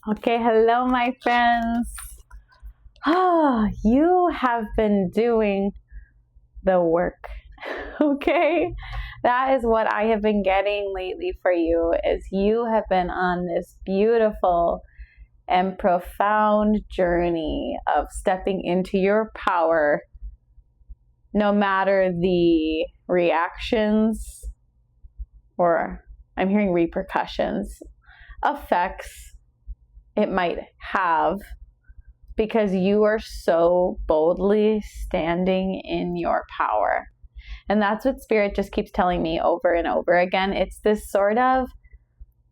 Okay, hello, my friends. You have been doing the work. Okay, that is what I have been getting lately for you, is you have been on this beautiful and profound journey of stepping into your power, no matter the reactions, or I'm hearing repercussions, effects it might have, because you are so boldly standing in your power. And that's what Spirit just keeps telling me over and over again. It's this sort of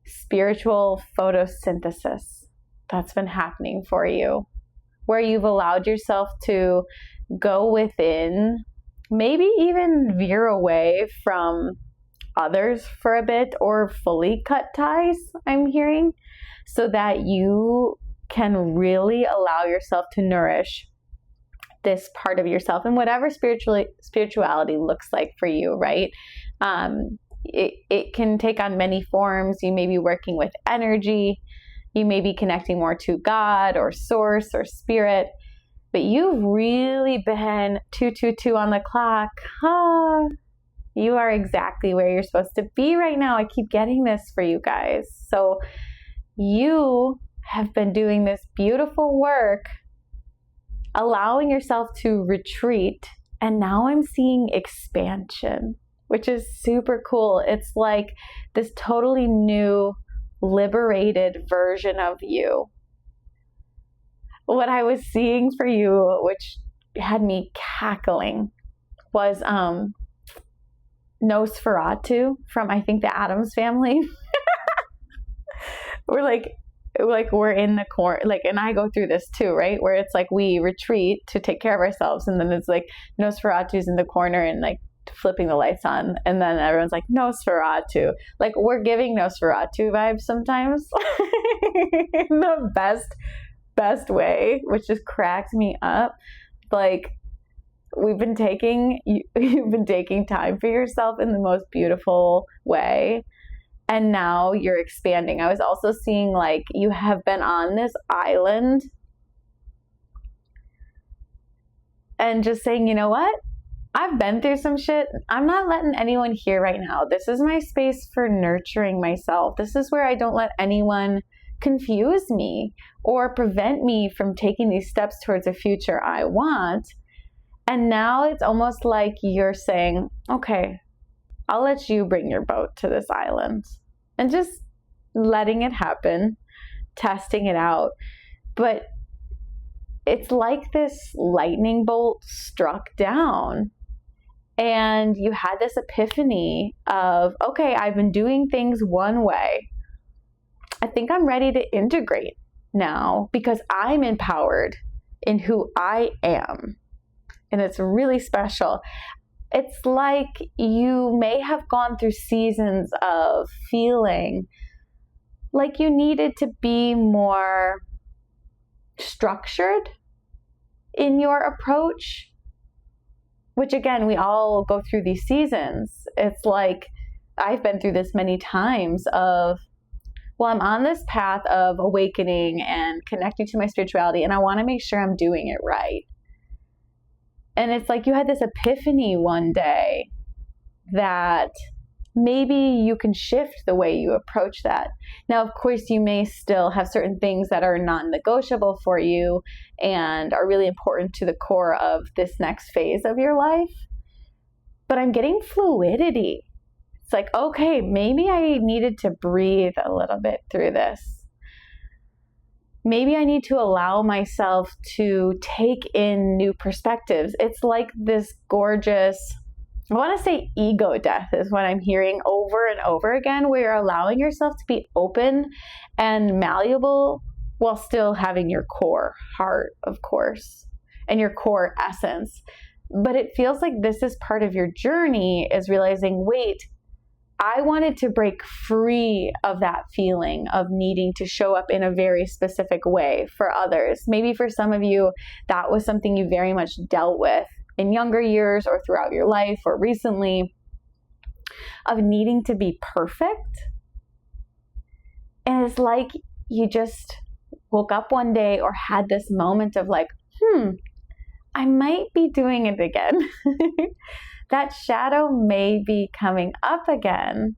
spiritual photosynthesis that's been happening for you, where you've allowed yourself to go within, maybe even veer away from others for a bit, or fully cut ties, I'm hearing, so that you can really allow yourself to nourish this part of yourself, and whatever spirituality looks like for you, right? It can take on many forms. You may be working with energy, you may be connecting more to God or source or spirit, but you've really been 222 on the clock. You are exactly where you're supposed to be right now. I keep getting this for you guys. So you have been doing this beautiful work, allowing yourself to retreat, and now I'm seeing expansion, which is super cool. It's like this totally new, liberated version of you. What I was seeing for you, which had me cackling, was Nosferatu from, I think, the Addams Family. we're in the corner, and I go through this too, right? Where it's like we retreat to take care of ourselves, and then it's like Nosferatu's in the corner and like flipping the lights on, and then everyone's like, Nosferatu. Like, we're giving Nosferatu vibes sometimes in the best way, which just cracks me up. Like, you've been taking time for yourself in the most beautiful way, and now you're expanding. I was also seeing like you have been on this island and just saying, you know what? I've been through some shit. I'm not letting anyone here right now. This is my space for nurturing myself. This is where I don't let anyone confuse me or prevent me from taking these steps towards a future I want. And now it's almost like you're saying, okay, I'll let you bring your boat to this island, and just letting it happen, testing it out. But it's like this lightning bolt struck down, and you had this epiphany of, okay, I've been doing things one way. I think I'm ready to integrate now, because I'm empowered in who I am. And it's really special. It's like you may have gone through seasons of feeling like you needed to be more structured in your approach, which again, we all go through these seasons. It's like I've been through this many times of, well, I'm on this path of awakening and connecting to my spirituality, and I want to make sure I'm doing it right. And it's like you had this epiphany one day that maybe you can shift the way you approach that. Now, of course, you may still have certain things that are non-negotiable for you and are really important to the core of this next phase of your life. But I'm getting fluidity. It's like, okay, maybe I needed to breathe a little bit through this. Maybe I need to allow myself to take in new perspectives. It's like this gorgeous, I want to say ego death is what I'm hearing over and over again, where you're allowing yourself to be open and malleable while still having your core heart, of course, and your core essence. But it feels like this is part of your journey, is realizing, wait, I wanted to break free of that feeling of needing to show up in a very specific way for others. Maybe for some of you, that was something you very much dealt with in younger years or throughout your life or recently, of needing to be perfect. And it's like you just woke up one day or had this moment of like, I might be doing it again. That shadow may be coming up again.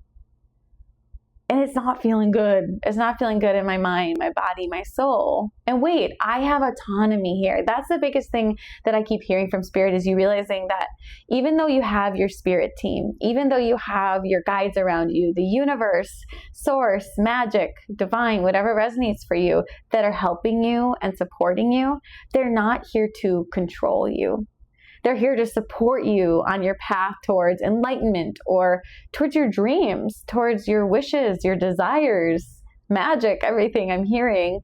And it's not feeling good. It's not feeling good in my mind, my body, my soul. And wait, I have autonomy here. That's the biggest thing that I keep hearing from Spirit, is you realizing that even though you have your spirit team, even though you have your guides around you, the universe, source, magic, divine, whatever resonates for you, that are helping you and supporting you, they're not here to control you. They're here to support you on your path towards enlightenment or towards your dreams, towards your wishes, your desires, magic, everything I'm hearing.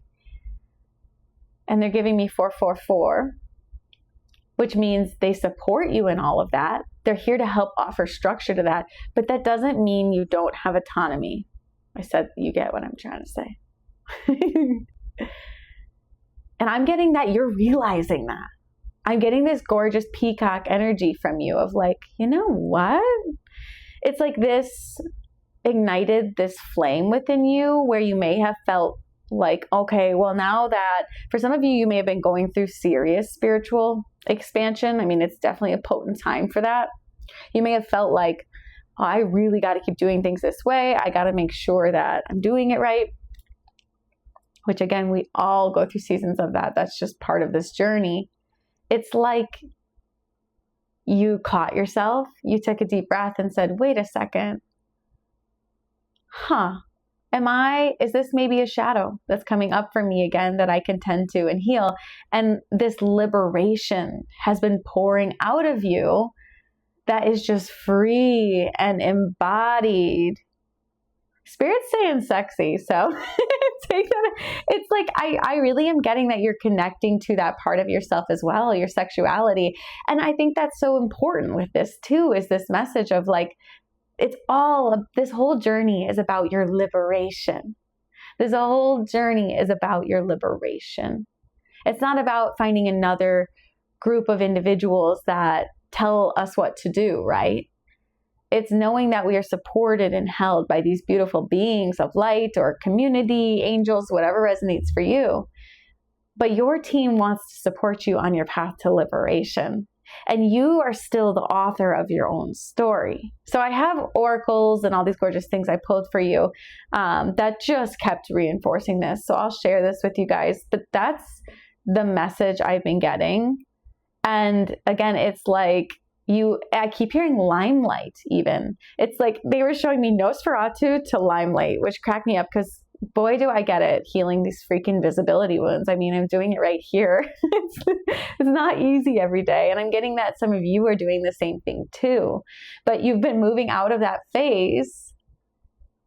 And they're giving me 444, which means they support you in all of that. They're here to help offer structure to that. But that doesn't mean you don't have autonomy. I said, you get what I'm trying to say. And I'm getting that you're realizing that. I'm getting this gorgeous peacock energy from you of like, you know what? It's like this ignited this flame within you where you may have felt like, okay, well, now that for some of you, you may have been going through serious spiritual expansion. I mean, it's definitely a potent time for that. You may have felt like, oh, I really got to keep doing things this way. I got to make sure that I'm doing it right. Which again, we all go through seasons of that. That's just part of this journey. It's like you caught yourself, you took a deep breath and said, wait a second. Is this maybe a shadow that's coming up for me again that I can tend to and heal? And this liberation has been pouring out of you that is just free and embodied. Spirit's saying sexy, so take that. It's like I really am getting that you're connecting to that part of yourself as well, your sexuality. And I think that's so important with this too, is this message of like, this whole journey is about your liberation. This whole journey is about your liberation. It's not about finding another group of individuals that tell us what to do, right? It's knowing that we are supported and held by these beautiful beings of light or community, angels, whatever resonates for you. But your team wants to support you on your path to liberation. And you are still the author of your own story. So I have oracles and all these gorgeous things I pulled for you that just kept reinforcing this. So I'll share this with you guys. But that's the message I've been getting. And again, it's like, I keep hearing limelight even. It's like they were showing me Nosferatu to limelight, which cracked me up because boy, do I get it, healing these freaking visibility wounds. I mean, I'm doing it right here. It's not easy every day. And I'm getting that some of you are doing the same thing too. But you've been moving out of that phase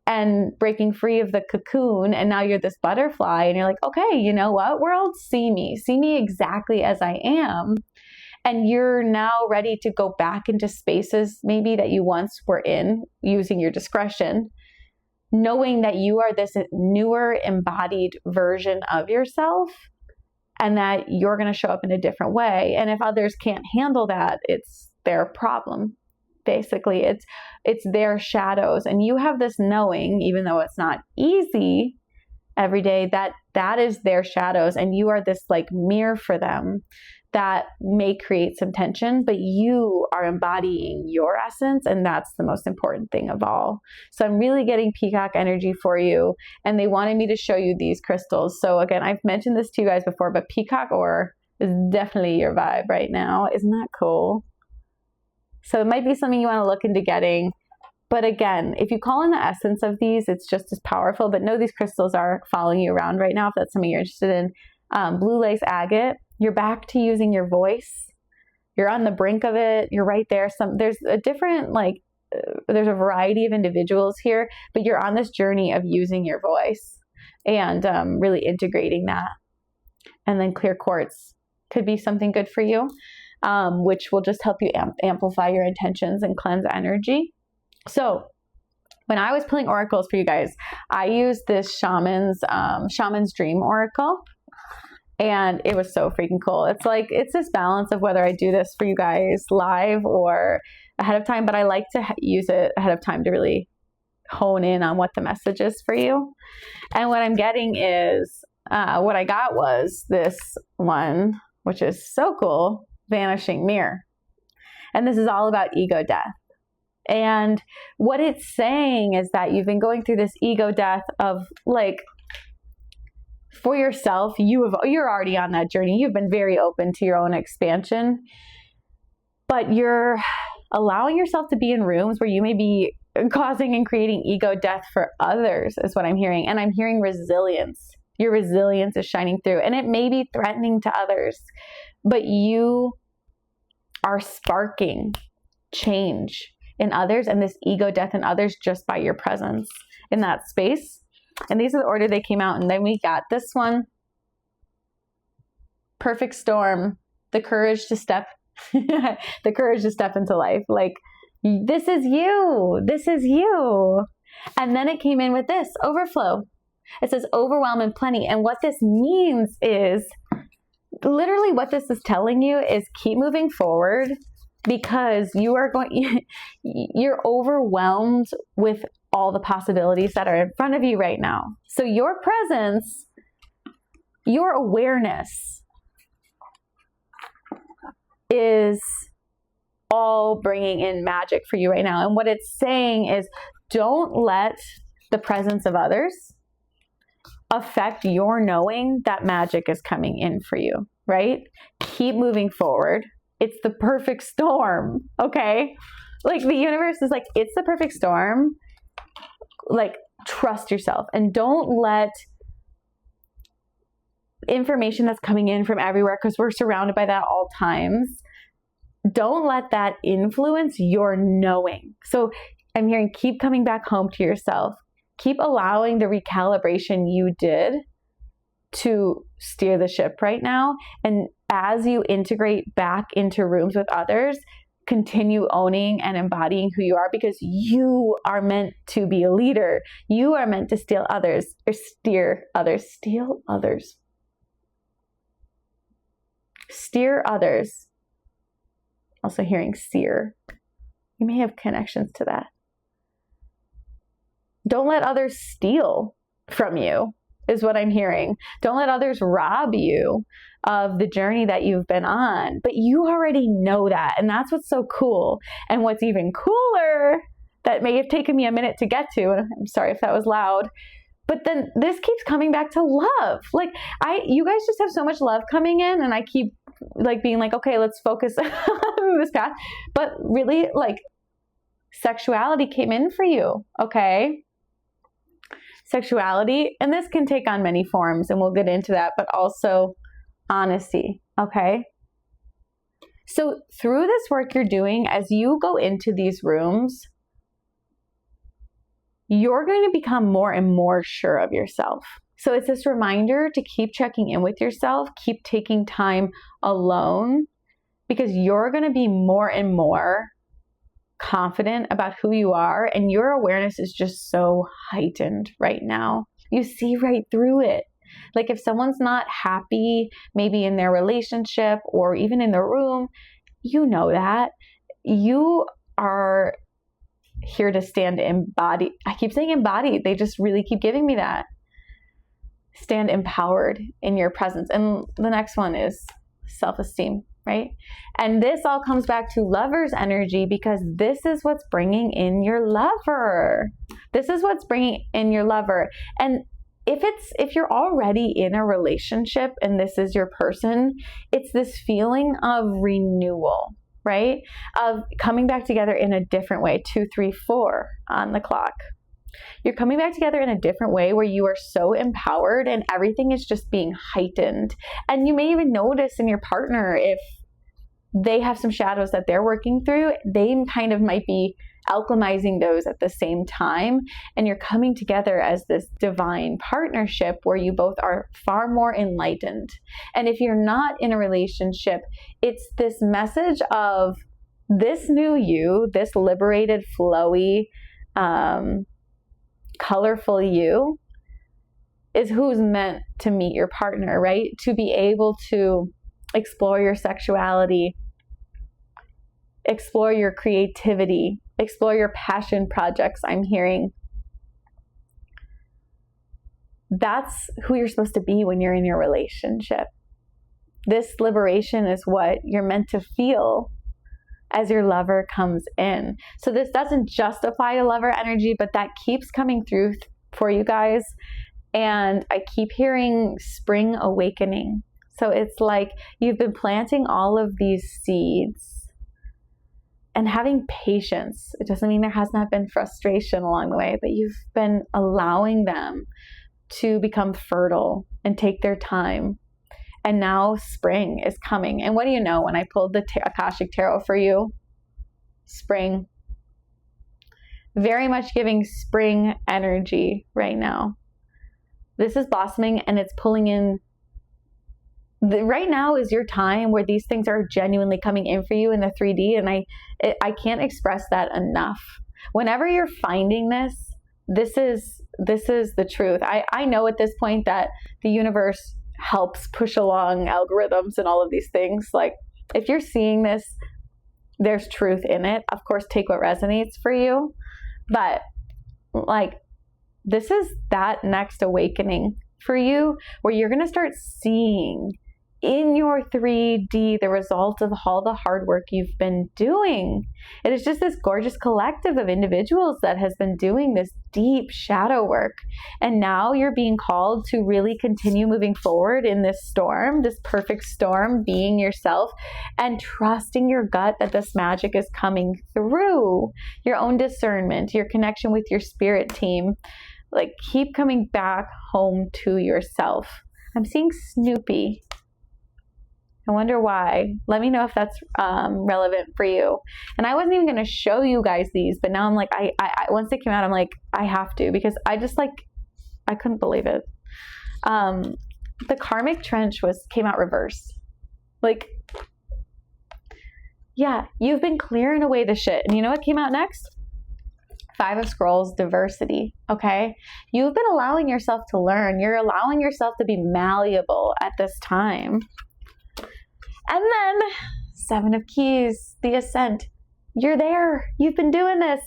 and breaking free of the cocoon. And now you're this butterfly and you're like, okay, you know what? World, see me exactly as I am. And you're now ready to go back into spaces maybe that you once were in using your discretion, knowing that you are this newer embodied version of yourself and that you're going to show up in a different way. And if others can't handle that, it's their problem. Basically, it's their shadows. And you have this knowing, even though it's not easy every day, that is their shadows. And you are this like mirror for them that may create some tension, but you are embodying your essence, and that's the most important thing of all. So I'm really getting peacock energy for you, and they wanted me to show you these crystals. So again, I've mentioned this to you guys before, but peacock ore is definitely your vibe right now. Isn't that cool? So it might be something you want to look into getting. But again, if you call in the essence of these, it's just as powerful. But know these crystals are following you around right now if that's something you're interested in. Blue lace agate. You're back to using your voice. You're on the brink of it. You're right there. There's a different, there's a variety of individuals here, but you're on this journey of using your voice and really integrating that. And then clear quartz could be something good for you, which will just help you amplify your intentions and cleanse energy. So when I was pulling oracles for you guys, I used this Shaman's Dream Oracle. And it was so freaking cool. It's this balance of whether I do this for you guys live or ahead of time, but I like to use it ahead of time to really hone in on what the message is for you. And what I'm getting is what I got was this one, which is so cool, Vanishing Mirror. And this is all about ego death. And what it's saying is that you've been going through this ego death of like, for yourself, you're already on that journey. You've been very open to your own expansion, but you're allowing yourself to be in rooms where you may be causing and creating ego death for others, is what I'm hearing. And I'm hearing resilience. Your resilience is shining through, and it may be threatening to others, but you are sparking change in others and this ego death in others just by your presence in that space. And these are the order they came out. And then we got this one, Perfect Storm, the courage to step, the courage to step into life. Like, this is you. This is you. And then it came in with this, Overflow. It says overwhelm and plenty. And what this means is, literally what this is telling you is keep moving forward, because you're overwhelmed with all the possibilities that are in front of you right now. So your presence, your awareness is all bringing in magic for you right now. And what it's saying is, don't let the presence of others affect your knowing that magic is coming in for you, right? Keep moving forward. It's the perfect storm, okay? Like, the universe is like, it's the perfect storm. Like, trust yourself and don't let information that's coming in from everywhere, because we're surrounded by that all times. Don't let that influence your knowing. So I'm hearing, keep coming back home to yourself. Keep allowing the recalibration you did to steer the ship right now. And as you integrate back into rooms with others, continue owning and embodying who you are, because you are meant to be a leader. You are meant to steer others. Steer others. Also hearing seer. You may have connections to that. Don't let others steal from you, is what I'm hearing. Don't let others rob you of the journey that you've been on. But you already know that. And that's what's so cool. And what's even cooler, that may have taken me a minute to get to, and I'm sorry if that was loud, but then this keeps coming back to love. Like, you guys just have so much love coming in, and I keep like being like, okay, let's focus on this path. But really, like, sexuality came in for you, okay? Sexuality, and this can take on many forms, and we'll get into that, but also honesty, okay? So through this work you're doing, as you go into these rooms, you're going to become more and more sure of yourself. So it's this reminder to keep checking in with yourself, keep taking time alone, because you're going to be more and more confident about who you are, and your awareness is just so heightened right now. You see right through it. Like, if someone's not happy, maybe in their relationship or even in the room, you know that. You are here to stand embodied. I keep saying embodied. They just really keep giving me that. Stand empowered in your presence. And the next one is self-esteem, right? And this all comes back to lover's energy, because this is what's bringing in your lover. This is what's bringing in your lover. And if you're already in a relationship and this is your person, it's this feeling of renewal, right? Of coming back together in a different way. 2, 3, 4 on the clock. You're coming back together in a different way, where you are so empowered and everything is just being heightened. And you may even notice in your partner, if they have some shadows that they're working through, they kind of might be alchemizing those at the same time. And you're coming together as this divine partnership where you both are far more enlightened. And if you're not in a relationship, it's this message of this new you, this liberated, flowy, colorful you is who's meant to meet your partner, right? To be able to explore your sexuality, explore your creativity, explore your passion projects, I'm hearing. that's who you're supposed to be when you're in your relationship. This liberation is what you're meant to feel as your lover comes in. So this doesn't just apply to lover energy, but that keeps coming through for you guys. And I keep hearing spring awakening. So it's like you've been planting all of these seeds and having patience. It doesn't mean there has not been frustration along the way, but you've been allowing them to become fertile and take their time. And now spring is coming. And what do you know when I pulled the Akashic Tarot for you? Spring. Very much giving spring energy right now. This is blossoming and it's pulling in. Right now is your time where these things are genuinely coming in for you in the 3D. And I can't express that enough. Whenever you're finding this is the truth. I know at this point that the universe helps push along algorithms and all of these things. Like, if you're seeing this, there's truth in it. Of course, take what resonates for you. But like, this is that next awakening for you where you're going to start seeing in your 3D the result of all the hard work you've been doing. It is just this gorgeous collective of individuals that has been doing this deep shadow work. And now you're being called to really continue moving forward in this storm, this perfect storm, being yourself and trusting your gut that this magic is coming through. Your own discernment, your connection with your spirit team. Like, keep coming back home to yourself. I'm seeing Snoopy. I wonder why. Let me know if that's relevant for you. And I wasn't even going to show you guys these, but now I'm like, I once they came out, I'm like, I have to, because I just like, I couldn't believe it. The karmic trench came out reverse. Like, yeah, you've been clearing away the shit. And you know what came out next? 5 of Scrolls, diversity, okay? You've been allowing yourself to learn. You're allowing yourself to be malleable at this time. And then 7 of Keys, the ascent. You're there. You've been doing this.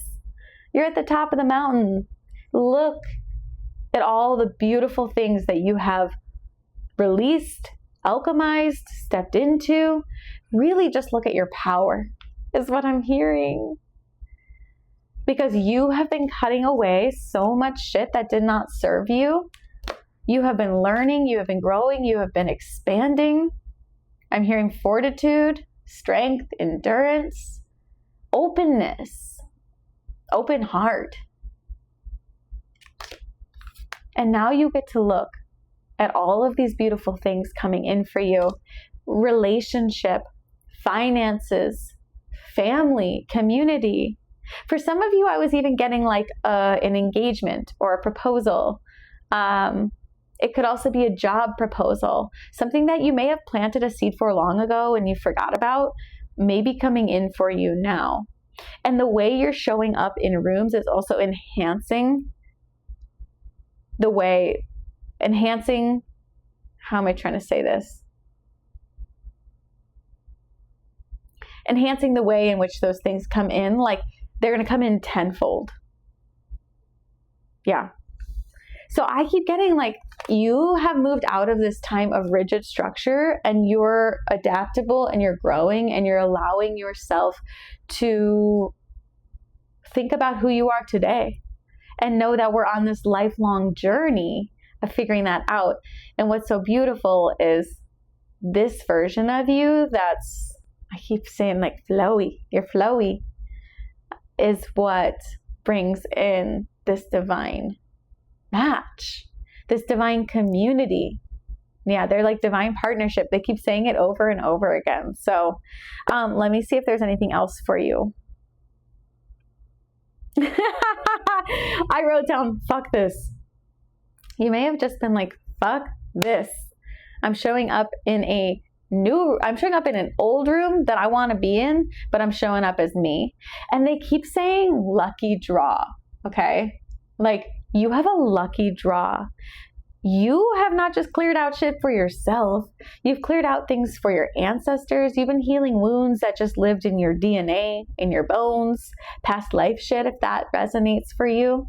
You're at the top of the mountain. Look at all the beautiful things that you have released, alchemized, stepped into. Really just look at your power, is what I'm hearing. Because you have been cutting away so much shit that did not serve you. You have been learning. You have been growing. You have been expanding. I'm hearing fortitude, strength, endurance, openness, open heart. And now you get to look at all of these beautiful things coming in for you. Relationship, finances, family, community. For some of you, I was even getting like an engagement or a proposal. It could also be a job proposal, something that you may have planted a seed for long ago and you forgot about, may be coming in for you now. And the way you're showing up in rooms is also enhancing, how am I trying to say this? Enhancing the way in which those things come in, like they're going to come in tenfold. Yeah. So I keep getting like, you have moved out of this time of rigid structure and you're adaptable and you're growing and you're allowing yourself to think about who you are today and know that we're on this lifelong journey of figuring that out. And what's so beautiful is this version of you that's, I keep saying like flowy, you're flowy, is what brings in this divine match, this divine community. Yeah, they're like divine partnership. They keep saying it over and over again. So let me see if there's anything else for you. I wrote down, fuck this. You may have just been like, fuck this. I'm showing up in an old room that I want to be in, but I'm showing up as me. And they keep saying lucky draw. Okay. Like, you have a lucky draw. You have not just cleared out shit for yourself. You've cleared out things for your ancestors. You've been healing wounds that just lived in your DNA, in your bones, past life shit, if that resonates for you.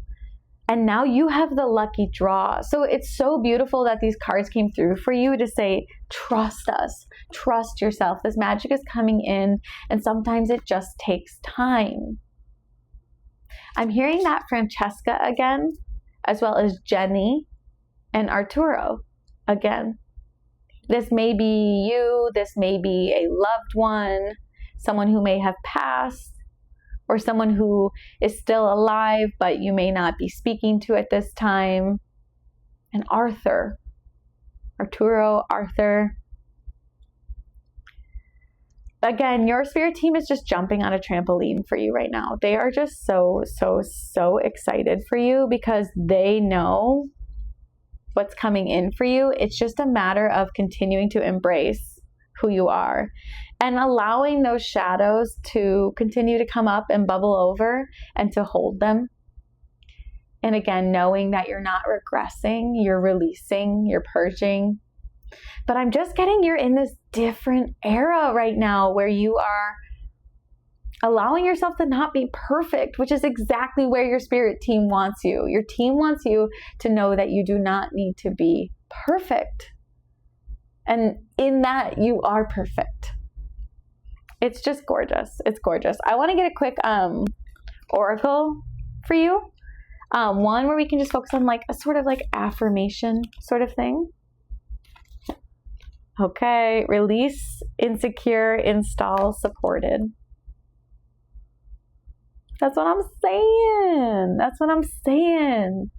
And now you have the lucky draw. So it's so beautiful that these cards came through for you to say, trust us, trust yourself. This magic is coming in, and sometimes it just takes time. I'm hearing that Francesca again, as well as Jenny and Arturo again. This may be you, this may be a loved one, someone who may have passed, or someone who is still alive, but you may not be speaking to at this time. And Arthur, Arturo, Arthur. Again, your spirit team is just jumping on a trampoline for you right now. They are just so excited for you because they know what's coming in for you. It's just a matter of continuing to embrace who you are and allowing those shadows to continue to come up and bubble over and to hold them. And again, knowing that you're not regressing, you're releasing, you're purging. But I'm just getting you're in this different era right now where you are allowing yourself to not be perfect, which is exactly where your spirit team wants you. Your team wants you to know that you do not need to be perfect. And in that, you are perfect. It's just gorgeous. It's gorgeous. I want to get a quick oracle for you. One where we can just focus on like a sort of like affirmation sort of thing. Okay. Release, insecure, install, supported. That's what I'm saying. That's what I'm saying.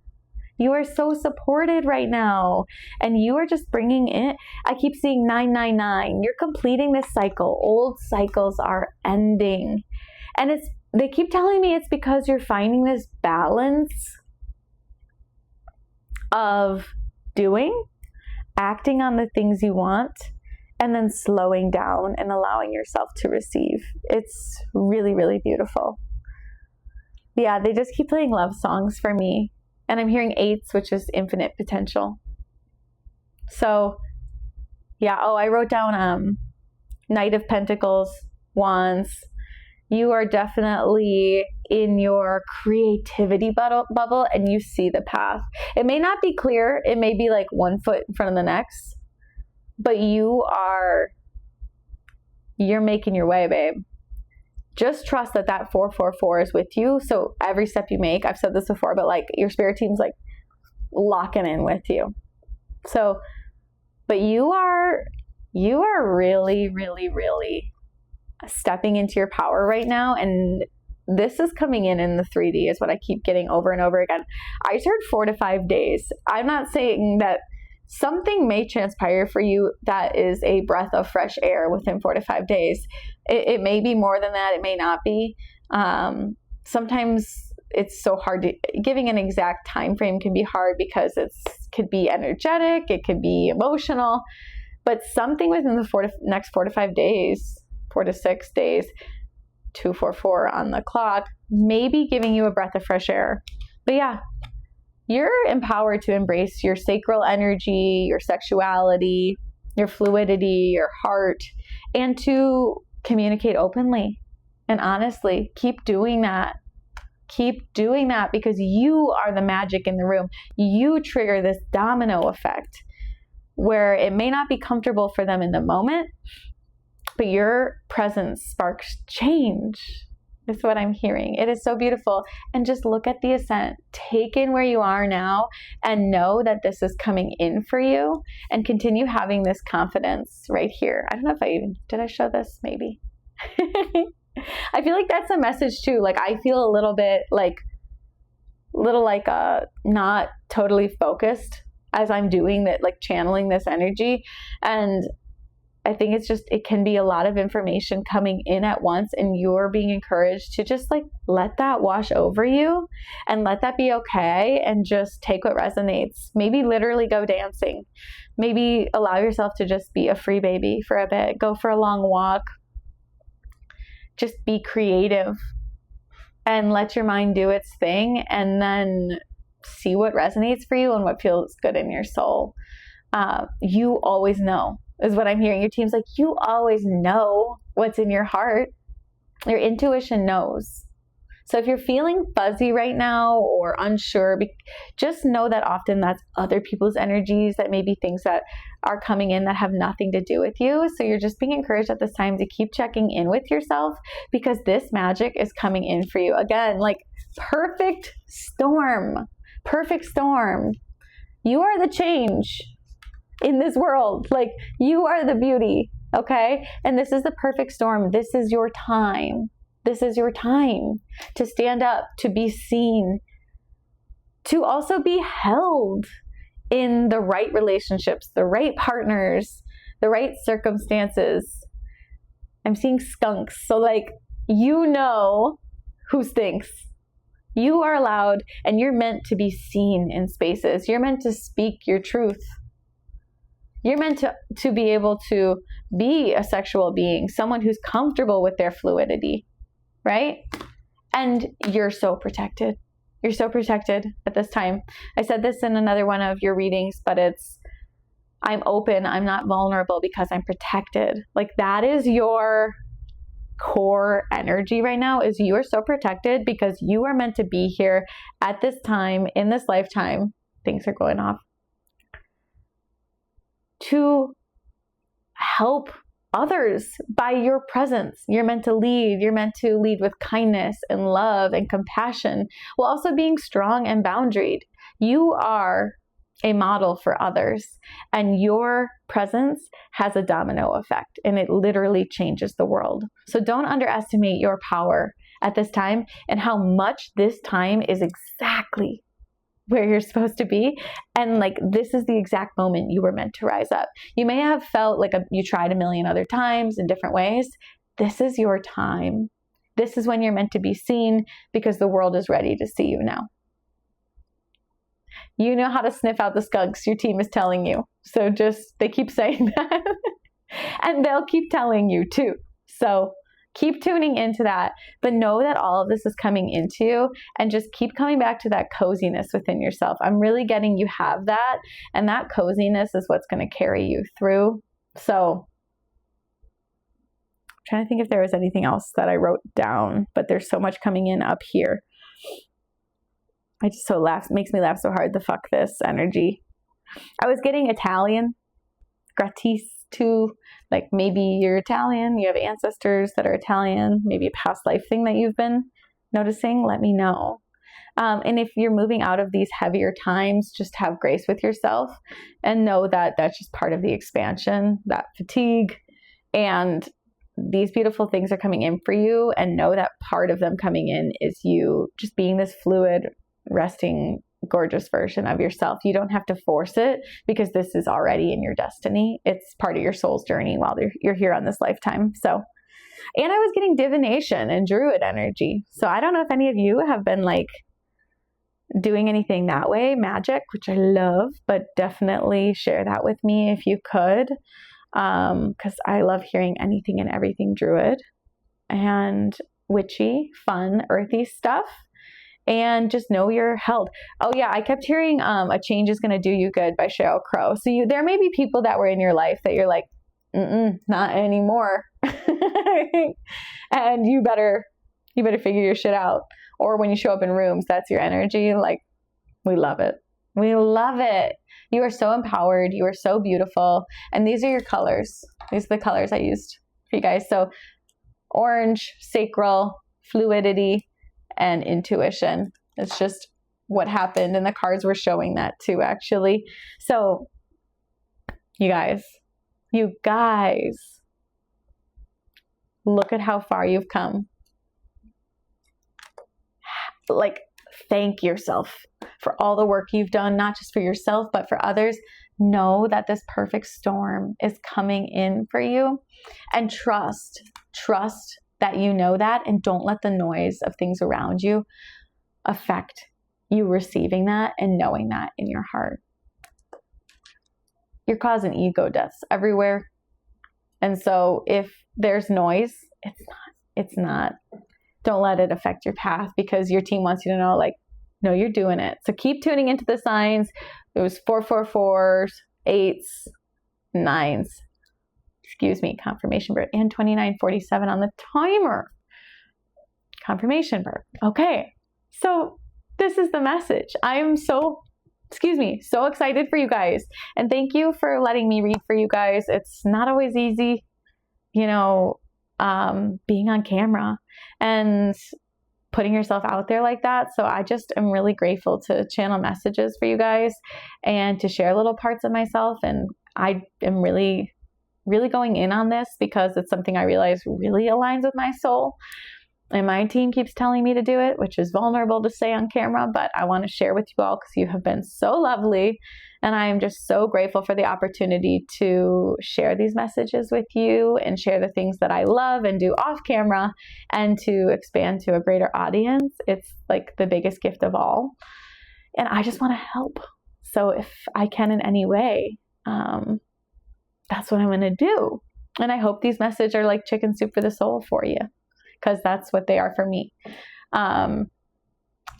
You are so supported right now, and you are just bringing in, I keep seeing 999. You're completing this cycle. Old cycles are ending. And they keep telling me it's because you're finding this balance of doing, acting on the things you want, and then slowing down and allowing yourself to receive. It's really, really beautiful. Yeah, they just keep playing love songs for me. And I'm hearing 8s, which is infinite potential. So, yeah. Oh, I wrote down Knight of Pentacles, Wands. You are definitely in your creativity bubble, and you see the path. It may not be clear. It may be like one foot in front of the next. But you're making your way, babe. Just trust that 444 is with you. So every step you make, I've said this before, but like your spirit team's like locking in with you. So, but you are really, really, really stepping into your power right now. And this is coming in the 3D is what I keep getting over and over again. I just heard 4 to 5 days. I'm not saying that something may transpire for you that is a breath of fresh air within 4 to 5 days. It may be more than that. It may not be. Sometimes it's so hard to, giving an exact time frame can be hard because could be energetic. It could be emotional, but something within the next 4 to 5 days, 4 to 6 days, 244 on the clock, may be giving you a breath of fresh air. But yeah, you're empowered to embrace your sacral energy, your sexuality, your fluidity, your heart, and to communicate openly and honestly. Keep doing that. Keep doing that because you are the magic in the room. You trigger this domino effect where it may not be comfortable for them in the moment, but your presence sparks change. Is what I'm hearing. It is so beautiful. And just look at the ascent. Take in where you are now and know that this is coming in for you, and continue having this confidence right here. I don't know if did I show this? Maybe. I feel like that's a message too. Like I feel a little bit like not totally focused as I'm doing that, like channeling this energy. And I think it can be a lot of information coming in at once, and you're being encouraged to just like let that wash over you and let that be okay, and just take what resonates. Maybe literally go dancing. Maybe allow yourself to just be a free baby for a bit. Go for a long walk. Just be creative and let your mind do its thing, and then see what resonates for you and what feels good in your soul. You always know. Is what I'm hearing. Your team's like, you always know what's in your heart. Your intuition knows. So if you're feeling fuzzy right now or unsure, just know that often that's other people's energies, that may be things that are coming in that have nothing to do with you. So you're just being encouraged at this time to keep checking in with yourself, because this magic is coming in for you. Again, like perfect storm. Perfect storm. You are the change in this world. Like, you are the beauty, okay? And this is the perfect storm. This is your time. This is your time to stand up, to be seen, to also be held in the right relationships, the right partners, the right circumstances. I'm seeing skunks. So like, you know who stinks. You are allowed, and you're meant to be seen in spaces. You're meant to speak your truth. You're meant to be able to be a sexual being, someone who's comfortable with their fluidity, right? And you're so protected. You're so protected at this time. I said this in another one of your readings, but it's, I'm open, I'm not vulnerable because I'm protected. Like, that is your core energy right now, is you are so protected because you are meant to be here at this time, in this lifetime. Things are going off. To help others by your presence. You're meant to lead. You're meant to lead with kindness and love and compassion, while also being strong and boundaried. You are a model for others, and your presence has a domino effect, and it literally changes the world. So don't underestimate your power at this time, and how much this time is exactly where you're supposed to be. And like, this is the exact moment you were meant to rise up. You may have felt like you tried a million other times in different ways. This is your time. This is when you're meant to be seen, because the world is ready to see you now. You know how to sniff out the skunks. Your team is telling you. So they keep saying that. And they'll keep telling you too. So keep tuning into that, but know that all of this is coming into you, and just keep coming back to that coziness within yourself. I'm really getting you have that, and that coziness is what's going to carry you through. So I'm trying to think if there was anything else that I wrote down, but there's so much coming in up here. I just makes me laugh so hard, the fuck this energy. I was getting Italian, gratis too. Like, maybe you're Italian, you have ancestors that are Italian, maybe a past life thing that you've been noticing, let me know. And if you're moving out of these heavier times, just have grace with yourself and know that that's just part of the expansion, that fatigue, and these beautiful things are coming in for you, and know that part of them coming in is you just being this fluid, resting, gorgeous version of yourself. You don't have to force it, because this is already in your destiny. It's part of your soul's journey while you're here on this lifetime. So, and I was getting divination and druid energy. So I don't know if any of you have been like doing anything that way, magic, which I love, but definitely share that with me if you could. Because I love hearing anything and everything druid and witchy, fun, earthy stuff. And just know you're held. Oh yeah, I kept hearing A Change Is Gonna Do You Good by Sheryl Crow. So there may be people that were in your life that you're like, not anymore. And you better figure your shit out. Or when you show up in rooms, that's your energy. Like, we love it. We love it. You are so empowered. You are so beautiful. And these are your colors. These are the colors I used for you guys. So orange, sacral, fluidity, and intuition. It's just what happened, and the cards were showing that too, actually. So you guys, look at how far you've come. Like, thank yourself for all the work you've done, not just for yourself, but for others. Know that this perfect storm is coming in for you, and trust that you know that, and don't let the noise of things around you affect you receiving that and knowing that in your heart. You're causing ego deaths everywhere. And so if there's noise, it's not. Don't let it affect your path, because your team wants you to know, like, no, you're doing it. So keep tuning into the signs. It was 444s, 8s, 9s. Confirmation bird, and 2947 on the timer. Confirmation verb. Okay. So this is the message. I am so excited for you guys. And thank you for letting me read for you guys. It's not always easy, being on camera and putting yourself out there like that. So I just am really grateful to channel messages for you guys and to share little parts of myself. And I am really, really going in on this because it's something I realize really aligns with my soul. And my team keeps telling me to do it, which is vulnerable to say on camera, but I want to share with you all because you have been so lovely. And I am just so grateful for the opportunity to share these messages with you and share the things that I love and do off camera and to expand to a greater audience. It's like the biggest gift of all. And I just want to help. So if I can in any way, that's what I'm going to do. And I hope these messages are like chicken soup for the soul for you, because that's what they are for me. And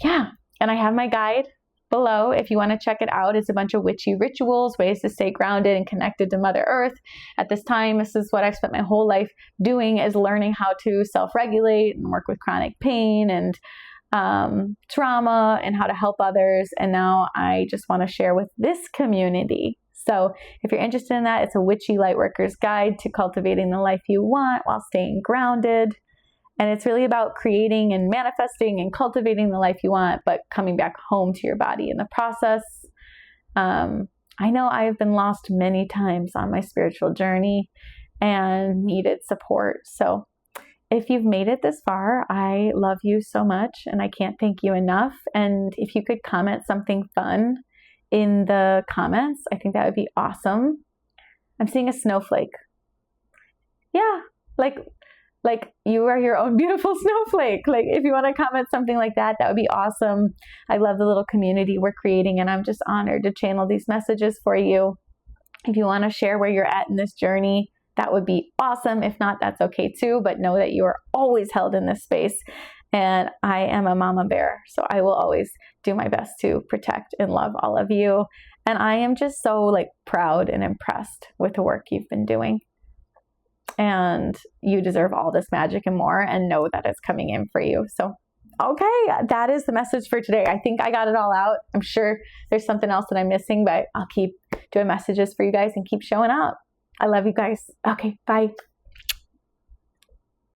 I have my guide below if you want to check it out. It's a bunch of witchy rituals, ways to stay grounded and connected to Mother Earth. At this time, this is what I've spent my whole life doing, is learning how to self-regulate and work with chronic pain and trauma and how to help others. And now I just want to share with this community. So if you're interested in that, it's a Witchy Lightworker's Guide to Cultivating the Life You Want While Staying Grounded. And it's really about creating and manifesting and cultivating the life you want, but coming back home to your body in the process. I know I have been lost many times on my spiritual journey and needed support. So if you've made it this far, I love you so much and I can't thank you enough. And if you could comment something fun in the comments, I think that would be awesome. I'm seeing a snowflake. Yeah, like you are your own beautiful snowflake. Like if you want to comment something like that, that would be awesome. I love the little community we're creating and I'm just honored to channel these messages for you. If you want to share where you're at in this journey, that would be awesome. If not, that's okay too, but know that you are always held in this space. And I am a mama bear, so I will always do my best to protect and love all of you. And I am just so proud and impressed with the work you've been doing. And you deserve all this magic and more, and know that it's coming in for you. So, okay, that is the message for today. I think I got it all out. I'm sure there's something else that I'm missing, but I'll keep doing messages for you guys and keep showing up. I love you guys. Okay, bye.